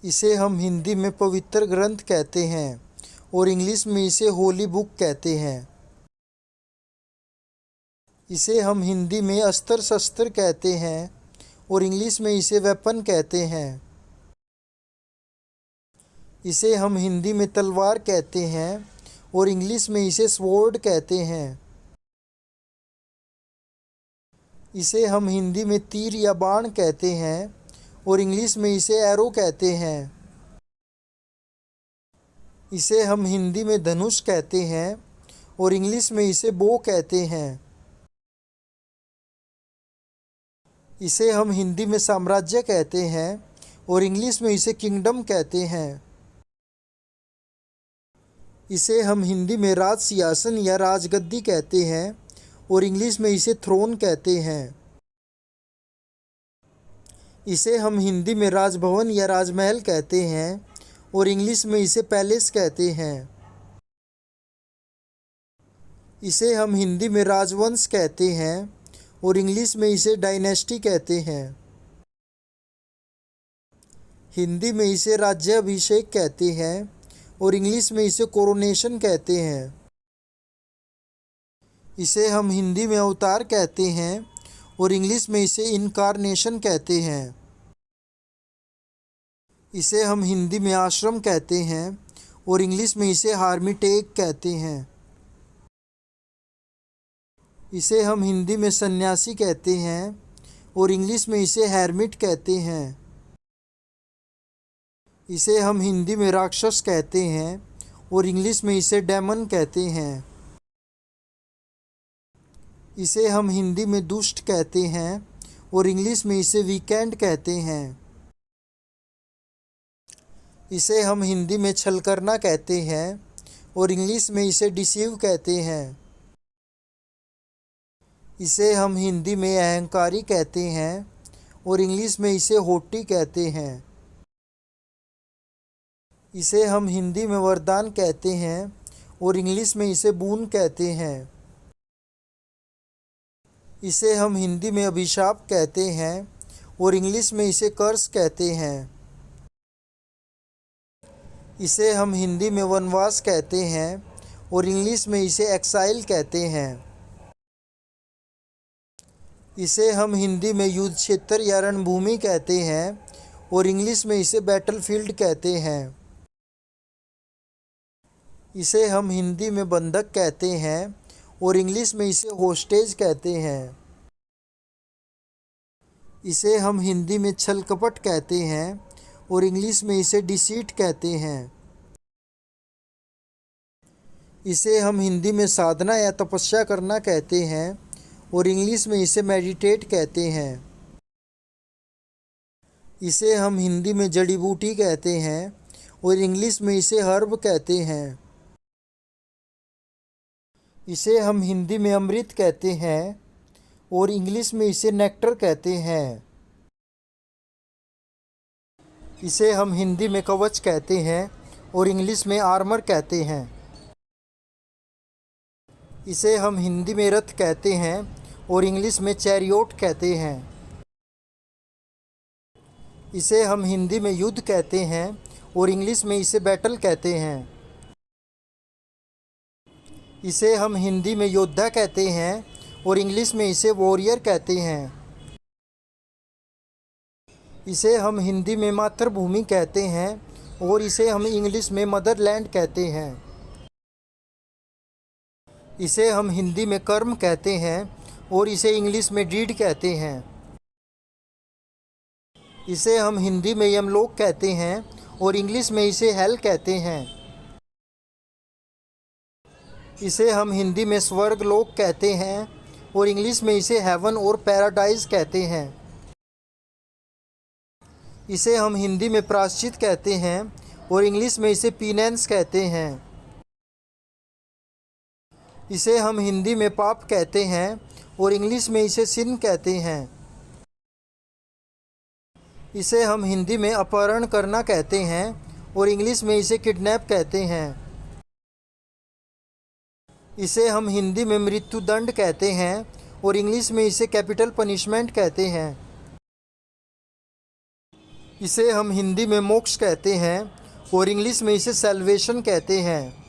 इसे हम हिंदी में पवित्र ग्रंथ कहते हैं और इंग्लिश में इसे होली बुक कहते हैं। इसे हम हिंदी में अस्त्र शस्त्र कहते हैं और इंग्लिश में इसे वेपन कहते हैं। इसे हम हिंदी में तलवार कहते हैं और इंग्लिश में इसे स्वॉर्ड कहते हैं। इसे हम हिंदी में तीर या बाण कहते हैं और इंग्लिश में इसे एरो कहते हैं। इसे हम हिंदी में धनुष कहते हैं और इंग्लिश में इसे बो कहते हैं। इसे हम हिंदी में साम्राज्य कहते हैं और इंग्लिश में इसे किंगडम कहते हैं। इसे हम हिंदी में राज सिंहासन या राजगद्दी कहते हैं और इंग्लिश में इसे थ्रोन कहते हैं। इसे हम हिंदी में राजभवन या राजमहल कहते हैं और इंग्लिश में इसे पैलेस कहते हैं। इसे हम हिंदी में राजवंश कहते हैं और इंग्लिश में इसे डायनेस्टी कहते हैं। हिंदी में इसे राज्याभिषेक कहते हैं और इंग्लिश में इसे कोरोनेशन कहते हैं। इसे हम हिंदी में अवतार कहते हैं और इंग्लिश में इसे इनकारनेशन कहते हैं। इसे हम हिंदी में आश्रम कहते हैं और इंग्लिश में इसे हार्मिटेज कहते हैं। इसे हम हिंदी में सन्यासी कहते हैं और इंग्लिश में इसे हेरमिट कहते हैं। इसे हम हिंदी में राक्षस कहते हैं और इंग्लिश में इसे डेमन कहते हैं। इसे हम हिंदी में दुष्ट कहते हैं और इंग्लिश में इसे वीकेंड कहते हैं। इसे हम हिंदी में छल करना कहते हैं और इंग्लिश में इसे डिसीव कहते हैं। इसे हम हिंदी में अहंकारी कहते हैं और इंग्लिश में इसे होटी कहते हैं। इसे हम हिंदी में वरदान कहते हैं और इंग्लिश में इसे बून कहते हैं। इसे हम हिंदी में अभिशाप कहते हैं और इंग्लिश में इसे कर्स कहते हैं। इसे हम हिंदी में वनवास कहते हैं और इंग्लिश में इसे एक्साइल कहते हैं। इसे हम हिंदी में युद्ध क्षेत्र या रणभूमि कहते हैं और इंग्लिश में इसे बैटलफील्ड कहते हैं। इसे हम हिंदी में बंधक कहते हैं और इंग्लिश में इसे होस्टेज कहते हैं। इसे हम हिंदी में छल कपट कहते हैं और इंग्लिश में इसे डिसीट कहते हैं। इसे हम हिंदी में साधना या तपस्या करना कहते हैं और इंग्लिश में इसे मेडिटेट कहते हैं। इसे हम हिंदी में जड़ी बूटी कहते हैं और इंग्लिश में इसे हर्ब कहते हैं। इसे हम हिंदी में अमृत कहते हैं और इंग्लिश में इसे नेक्टर कहते हैं। इसे हम हिंदी में कवच कहते हैं और इंग्लिश में आर्मर कहते हैं। इसे हम हिंदी में रथ कहते हैं और इंग्लिश में चैरियोट कहते हैं। इसे हम हिंदी में युद्ध कहते हैं और इंग्लिश में इसे बैटल कहते हैं। इसे हम हिंदी में योद्धा कहते हैं और इंग्लिश में इसे वॉरियर कहते हैं। इसे हम हिंदी में मातृभूमि कहते हैं और इसे हम इंग्लिश में मदरलैंड कहते हैं। इसे हम हिंदी में कर्म कहते हैं और इसे इंग्लिश में डीड कहते हैं। इसे हम हिंदी में यमलोक कहते हैं और इंग्लिश में इसे हेल कहते हैं। इसे हम हिंदी में स्वर्गलोक कहते हैं और इंग्लिश में इसे हेवन और पैराडाइज कहते हैं। इसे हम हिंदी में प्रायश्चित कहते हैं और इंग्लिश में इसे पीनेंस कहते हैं। इसे हम हिंदी में पाप कहते हैं और इंग्लिश में इसे सिन कहते हैं। इसे हम हिंदी में अपहरण करना कहते हैं और इंग्लिश में इसे किडनैप कहते हैं। इसे हम हिंदी में मृत्युदंड कहते हैं और इंग्लिश में इसे कैपिटल पनिशमेंट कहते हैं। इसे हम हिंदी में मोक्ष कहते हैं और इंग्लिश में इसे सैल्वेशन कहते हैं।